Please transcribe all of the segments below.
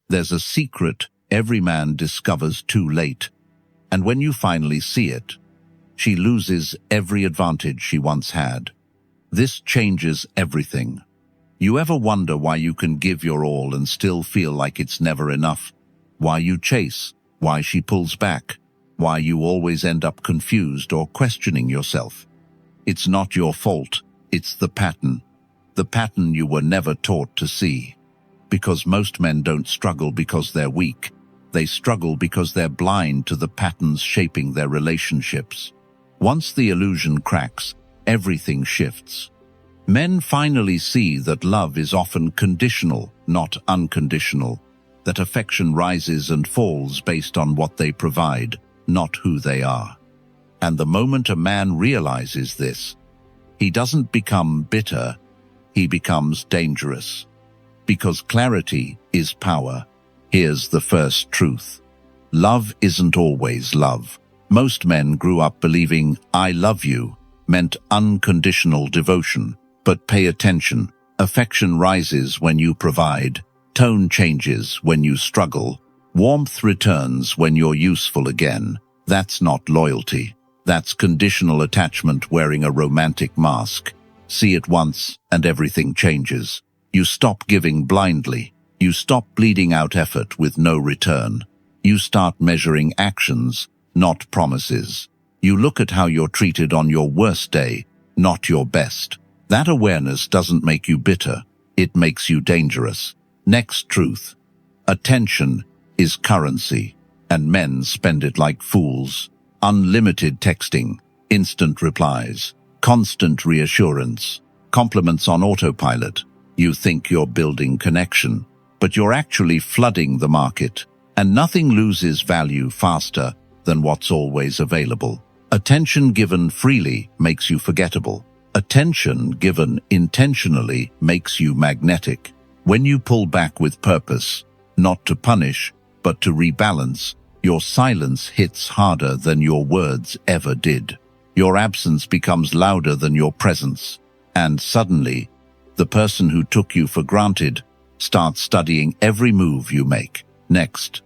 There's a secret every man discovers too late, and when you finally see it, she loses every advantage she once had. This changes everything. You ever wonder why you can give your all and still feel like it's never enough? Why you chase? Why she pulls back? Why you always end up confused or questioning yourself? It's not your fault, it's the pattern. The pattern you were never taught to see. Because most men don't struggle because they're weak. They struggle because they're blind to the patterns shaping their relationships. Once the illusion cracks, everything shifts. Men finally see that love is often conditional, not unconditional, that affection rises and falls based on what they provide, not who they are. And the moment a man realizes this, he doesn't become bitter, he becomes dangerous. Because clarity is power. Here's the first truth. Love isn't always love. Most men grew up believing "I love you" meant unconditional devotion. But pay attention. Affection rises when you provide. Tone changes when you struggle. Warmth returns when you're useful again. That's not loyalty. That's conditional attachment wearing a romantic mask. See it once and everything changes. You stop giving blindly. You stop bleeding out effort with no return. You start measuring actions, not promises. You look at how you're treated on your worst day, not your best. That awareness doesn't make you bitter. It makes you dangerous. Next truth. Attention is currency, and men spend it like fools. Unlimited texting, instant replies, constant reassurance, compliments on autopilot. You think you're building connection, but you're actually flooding the market, and nothing loses value faster than what's always available. Attention given freely makes you forgettable. Attention given intentionally makes you magnetic. When you pull back with purpose, not to punish, but to rebalance, your silence hits harder than your words ever did. Your absence becomes louder than your presence, and suddenly, the person who took you for granted starts studying every move you make. Next,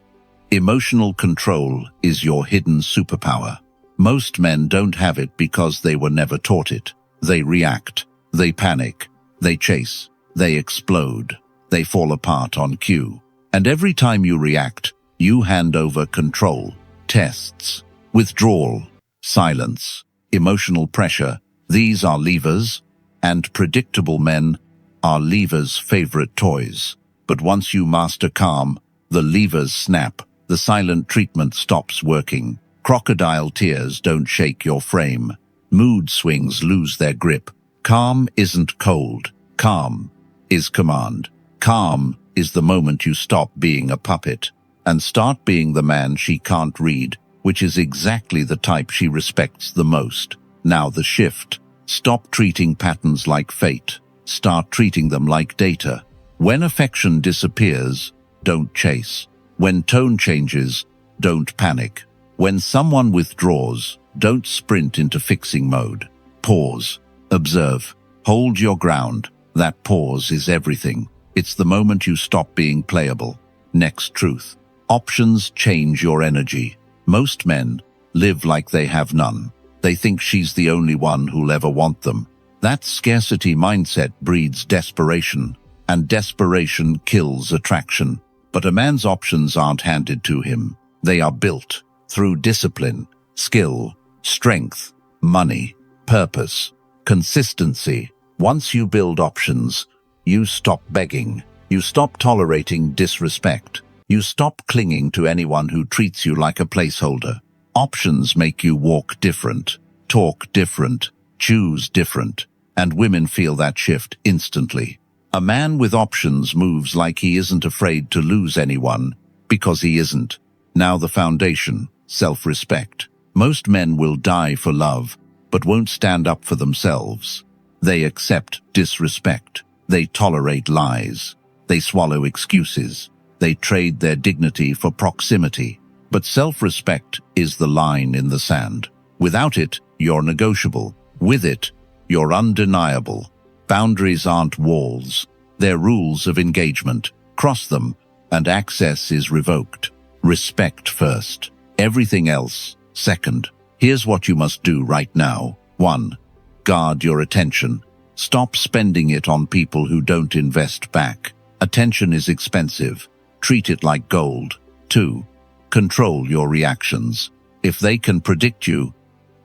emotional control is your hidden superpower. Most men don't have it because they were never taught it. They react, they panic, they chase, they explode, they fall apart on cue. And every time you react, you hand over control, tests, withdrawal, silence, emotional pressure. These are levers, and predictable men are levers' favorite toys. But once you master calm, the levers snap, the silent treatment stops working. Crocodile tears don't shake your frame. Mood swings lose their grip. Calm isn't cold. Calm is command. Calm is the moment you stop being a puppet and start being the man she can't read, which is exactly the type she respects the most. Now the shift. Stop treating patterns like fate. Start treating them like data. When affection disappears, don't chase. When tone changes, don't panic. When someone withdraws, don't sprint into fixing mode. Pause. Observe. Hold your ground. That pause is everything. It's the moment you stop being playable. Next truth. Options change your energy. Most men live like they have none. They think she's the only one who'll ever want them. That scarcity mindset breeds desperation, and desperation kills attraction. But a man's options aren't handed to him. They are built through discipline, skill, strength, money, purpose, consistency. Once you build options, you stop begging. You stop tolerating disrespect. You stop clinging to anyone who treats you like a placeholder. Options make you walk different, talk different, choose different, and women feel that shift instantly. A man with options moves like he isn't afraid to lose anyone, because he isn't. Now the foundation, self-respect. Most men will die for love, but won't stand up for themselves. They accept disrespect. They tolerate lies. They swallow excuses. They trade their dignity for proximity. But self-respect is the line in the sand. Without it, you're negotiable. With it, you're undeniable. Boundaries aren't walls. They're rules of engagement. Cross them, and access is revoked. Respect first. Everything else second. Here's what you must do right now. 1. Guard your attention. Stop spending it on people who don't invest back. Attention is expensive. Treat it like gold. 2. Control your reactions. If they can predict you,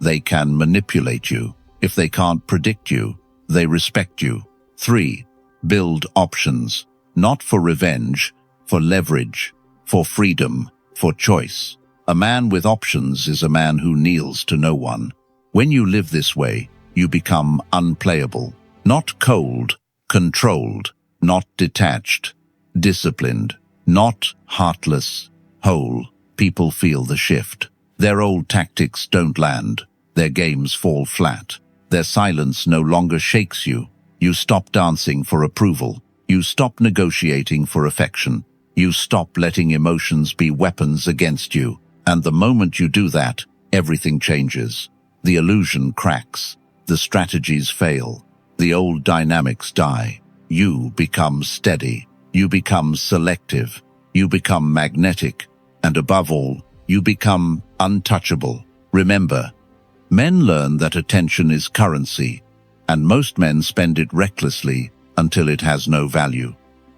they can manipulate you. If they can't predict you, they respect you. 3. Build options. Not for revenge, for leverage, for freedom, for choice. A man with options is a man who kneels to no one. When you live this way, you become unplayable. Not cold, controlled. Not detached, disciplined. Not heartless, whole. People feel the shift. Their old tactics don't land. Their games fall flat. Their silence no longer shakes you. You stop dancing for approval. You stop negotiating for affection. You stop letting emotions be weapons against you. And the moment you do that, everything changes. The illusion cracks. The strategies fail. The old dynamics die. You become steady. You become selective. You become magnetic. And above all, you become untouchable. Remember, men learn that attention is currency, and most men spend it recklessly until it has no value.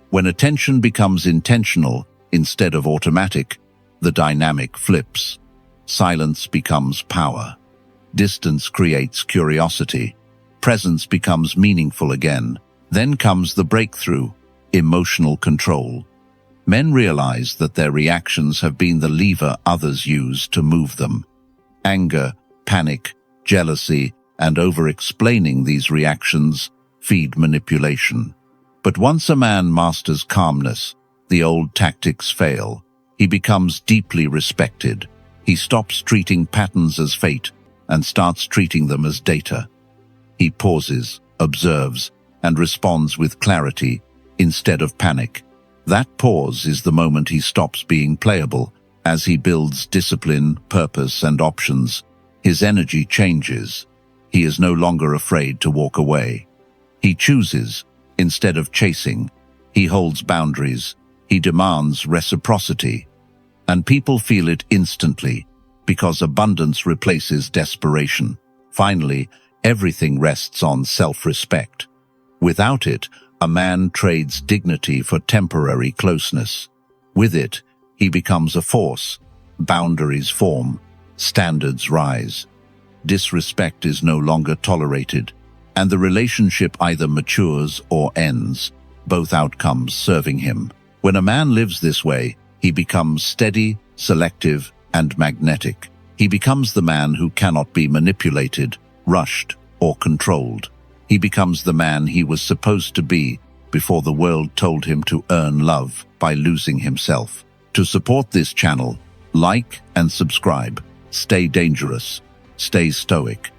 When attention becomes intentional instead of automatic, the dynamic flips. Silence becomes power. Distance creates curiosity. Presence becomes meaningful again. Then comes the breakthrough, emotional control. Men realize that their reactions have been the lever others use to move them. Anger, panic, jealousy, and over-explaining these reactions feed manipulation. But once a man masters calmness, the old tactics fail. He becomes deeply respected. He stops treating patterns as fate and starts treating them as data. He pauses, observes, and responds with clarity instead of panic. That pause is the moment he stops being playable. As he builds discipline, purpose, and options, his energy changes. He is no longer afraid to walk away. He chooses instead of chasing. He holds boundaries. He demands reciprocity. And people feel it instantly, because abundance replaces desperation. Finally, everything rests on self-respect. Without it, a man trades dignity for temporary closeness. With it, he becomes a force. Boundaries form. Standards rise. Disrespect is no longer tolerated, and the relationship either matures or ends, both outcomes serving him. When a man lives this way, he becomes steady, selective, and magnetic. He becomes the man who cannot be manipulated, rushed, or controlled. He becomes the man he was supposed to be before the world told him to earn love by losing himself. To support this channel, like and subscribe. Stay dangerous. Stay stoic.